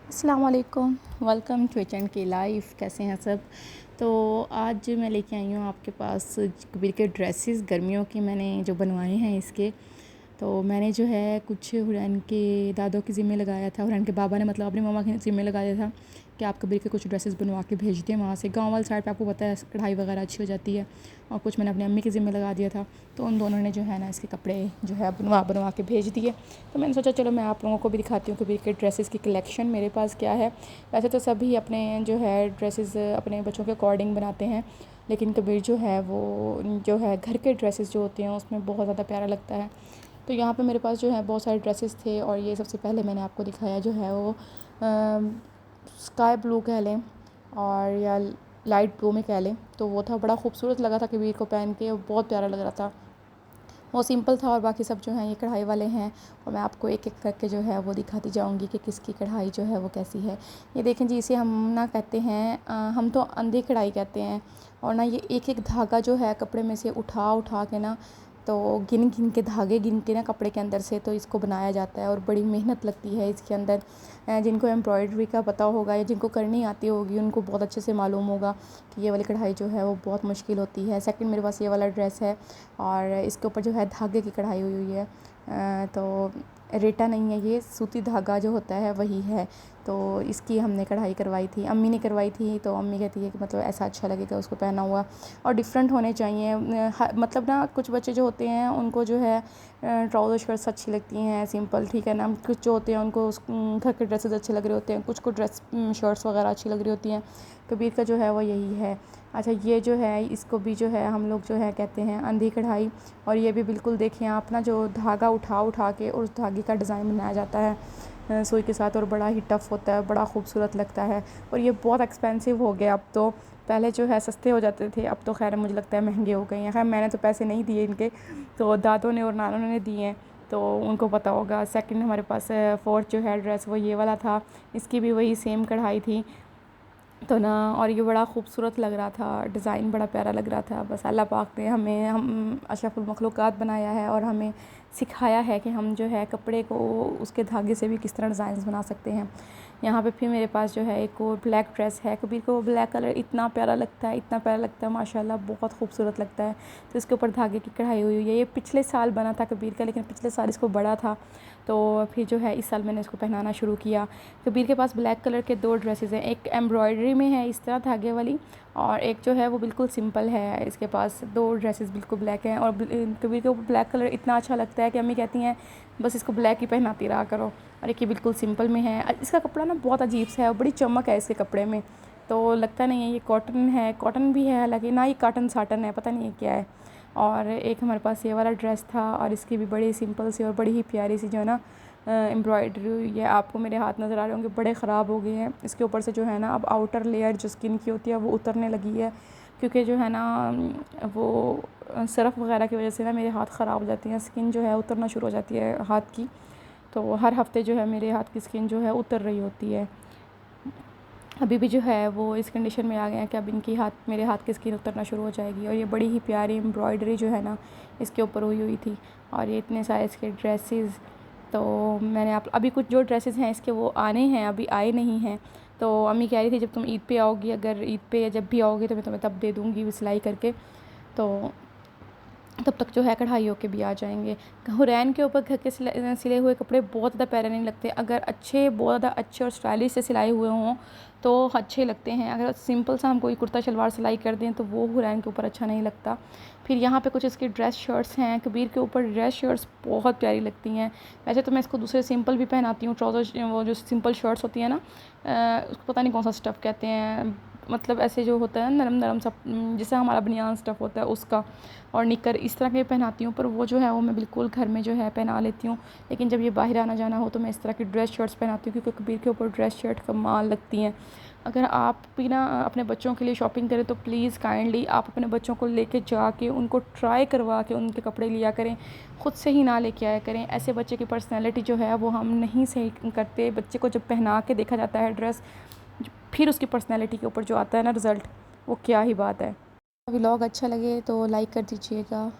अस्सलाम वालेकुम, welcome to H and के लाइफ। कैसे हैं सब। तो आज मैं लेके आई हूँ आपके पास कबीर के ड्रेसेस गर्मियों की मैंने जो बनवाए हैं इसके। तो मैंने जो है कुछ हुरैन के दादों के ज़िम्मे लगाया था, हुरैन के बाबा ने मतलब अपनी मम्मा के ज़िम्मे लगाया था कि आप कबीर के कुछ ड्रेसेस बनवा के भेज दें वहाँ से। गांव वाली साइड पे आपको पता है कढ़ाई वगैरह अच्छी हो जाती है, और कुछ मैंने अपनी अम्मी के ज़िम्मे लगा दिया था। तो उन दोनों ने जो है ना इसके कपड़े जो है बनवा के भेज दिए। तो मैंने सोचा चलो मैं आप लोगों को भी दिखाती हूँ कबीर के ड्रेसेस की कलेक्शन मेरे पास क्या है। वैसे तो सभी अपने जो है ड्रेसेस अपने बच्चों के अकॉर्डिंग बनाते हैं, लेकिन कबीर जो है वो जो है घर के ड्रेसेस जो होते हैं उसमें बहुत ज़्यादा प्यारा लगता है। तो यहाँ पे मेरे पास जो है बहुत सारे ड्रेसेस थे, और ये सबसे पहले मैंने आपको दिखाया जो है वो स्काई ब्लू कह लें और या लाइट ब्लू में कह लें। तो वो था, बड़ा खूबसूरत लगा था कबीर को पहन के, बहुत प्यारा लग रहा था। वो सिंपल था और बाकी सब जो हैं ये कढ़ाई वाले हैं, और मैं आपको एक एक करके जो है वो दिखाती जाऊंगी कि किसकी कढ़ाई जो है वो कैसी है। ये देखें जी, इसे हम ना कहते हैं हम तो अंधी कढ़ाई कहते हैं। और ना ये एक एक धागा जो है कपड़े में से उठा उठा के ना, तो गिन गिन के धागे गिन के ना कपड़े के अंदर से तो इसको बनाया जाता है, और बड़ी मेहनत लगती है इसके अंदर। जिनको एम्ब्रॉयडरी का पता होगा या जिनको करनी आती होगी उनको बहुत अच्छे से मालूम होगा कि ये वाली कढ़ाई जो है वो बहुत मुश्किल होती है। सेकंड मेरे पास ये वाला ड्रेस है, और इसके ऊपर जो है धागे की कढ़ाई हुई हुई है। तो रेटा नहीं है, ये सूती धागा जो होता है वही है। तो इसकी हमने कढ़ाई करवाई थी, अम्मी ने करवाई थी। तो अम्मी कहती है कि मतलब ऐसा अच्छा लगेगा उसको पहना हुआ, और डिफरेंट होने चाहिए। मतलब ना कुछ बच्चे जो होते हैं उनको जो है ट्राउज़र शर्ट्स अच्छी लगती हैं सिंपल, ठीक है ना। कुछ जो होते हैं उनको घर के ड्रेसेस अच्छे लग रहे होते हैं, कुछ को ड्रेस शर्ट्स वगैरह अच्छी लग रही होती हैं। कबीर का जो है वो यही है। अच्छा, ये जो है इसको भी जो है हम लोग जो है कहते हैं अंधी कढ़ाई। और ये भी बिल्कुल देखिए आप ना, जो धागा उठा उठा के उस धागे का डिज़ाइन बनाया जाता है सुई के साथ, और बड़ा ही टफ़ होता है, बड़ा खूबसूरत लगता है। और ये बहुत एक्सपेंसिव हो गया अब तो, पहले जो है सस्ते हो जाते थे, अब तो खैर मुझे लगता है महंगे हो गए हैं। खैर मैंने तो पैसे नहीं दिए इनके, तो दादों ने और नानों ने दिए हैं, तो उनको पता होगा। सेकंड हमारे पास फोर्थ जो है ड्रेस वो ये वाला था, इसकी भी वही सेम कढ़ाई थी। तो ना, और ये बड़ा खूबसूरत लग रहा था, डिज़ाइन बड़ा प्यारा लग रहा था। बस अल्लाह पाक ने हम अशरफुल मखलूक़ात बनाया है, और हमें सिखाया है कि हम जो है कपड़े को उसके धागे से भी किस तरह डिज़ाइन बना सकते हैं। यहाँ पे फिर मेरे पास जो है एक और ब्लैक ड्रेस है। कबीर को ब्लैक कलर इतना प्यारा लगता है, इतना प्यारा लगता है माशाल्लाह, बहुत खूबसूरत लगता है। तो इसके ऊपर धागे की कढ़ाई हुई है। ये पिछले साल बना था कबीर का, लेकिन पिछले साल इसको बड़ा था, तो फिर जो है इस साल मैंने इसको पहनाना शुरू किया। कबीर के पास ब्लैक कलर के दो ड्रेसेस हैं, एक एम्ब्रॉयडरी में है इस तरह धागे वाली, और एक जो है वो बिल्कुल सिंपल है। इसके पास दो ड्रेसेस बिल्कुल ब्लैक हैं, और कबीर के ऊपर ब्लैक कलर इतना अच्छा लगता है कि अम्मी कहती हैं बस इसको ब्लैक ही पहनाती रहा करो। और एक ये बिल्कुल सिंपल में है। इसका कपड़ा ना बहुत अजीब सा है, और बड़ी चमक है इसके कपड़े में, तो लगता नहीं है ये कॉटन है। कॉटन भी है हालांकि, ना ये काटन साटन है, पता नहीं है क्या है। और एक हमारे पास ये वाला ड्रेस था, और इसकी भी बड़ी सिंपल सी और बड़ी ही प्यारी सी जो है ना एम्ब्रॉयडरी। ये आपको मेरे हाथ नज़र आ रहे होंगे, बड़े ख़राब हो गए हैं। इसके ऊपर से जो है ना अब आउटर लेयर जो स्किन की होती है वो उतरने लगी है, क्योंकि जो है ना वो सरफ़ वगैरह की वजह से ना मेरे हाथ ख़राब हो जाती हैं, स्किन जो है उतरना शुरू हो जाती है हाथ की। तो हर हफ़्ते जो है मेरे हाथ की स्किन जो है उतर रही होती है। अभी भी जो है वो इस कंडीशन में आ गए हैं कि अब इनकी मेरे हाथ की स्किन उतरना शुरू हो जाएगी। और ये बड़ी ही प्यारी एम्ब्रॉयडरी जो है ना इसके ऊपर हुई हुई थी, और ये इतने सारे इसके ड्रेसेस। तो मैंने आप अभी कुछ जो ड्रेसेस हैं इसके वो आने हैं, अभी आए नहीं हैं। तो अम्मी कह रही थी जब तुम ईद पे आओगी, अगर ईद पे या जब भी आओगी तो मैं तुम्हें तब दे दूँगी सिलाई करके, तो तब तक जो है कढ़ाई होके भी आ जाएंगे। हुरैन के ऊपर घर के सिले हुए कपड़े बहुत ज़्यादा प्यारे नहीं लगते। अगर अच्छे, बहुत ज़्यादा अच्छे और स्टाइलिश से सिलाए हुए हों तो अच्छे लगते हैं। अगर सिंपल सा हम कोई कुर्ता शलवार सिलाई कर दें तो वो हुरैन के ऊपर अच्छा नहीं लगता। फिर यहाँ पे कुछ इसकी ड्रेस शर्ट्स हैं। कबीर के ऊपर ड्रेस शर्ट्स बहुत प्यारी लगती हैं। वैसे तो मैं इसको दूसरे सिंपल भी पहनाती हूँ, ट्राउज़र वो जो सिंपल शर्ट्स होती हैं ना, उसको पता नहीं कौन सा स्टफ़ कहते हैं, मतलब ऐसे जो होता है नरम नरम सा, जैसे हमारा बनियान स्टफ़ होता है उसका, और निकर इस तरह के पहनाती हूँ। पर वो जो है वो मैं बिल्कुल घर में जो है पहना लेती हूँ, लेकिन जब ये बाहर आना जाना हो तो मैं इस तरह की ड्रेस शर्ट्स पहनाती हूँ, क्योंकि कबीर के ऊपर ड्रेस शर्ट कमाल लगती हैं। अगर आप भी ना अपने बच्चों के लिए शॉपिंग करें तो प्लीज़ काइंडली आप अपने बच्चों को लेके जाके उनको ट्राई करवा के उनके कपड़े लिया करें, ख़ुद से ही ना लेके आया करें। ऐसे बच्चे की पर्सनैलिटी जो है वो हम नहीं सही करते। बच्चे को जब पहना के देखा जाता है ड्रेस, फिर उसकी पर्सनैलिटी के ऊपर जो आता है ना रिज़ल्ट, वो क्या ही बात है। व्लॉग अच्छा लगे तो लाइक कर दीजिएगा।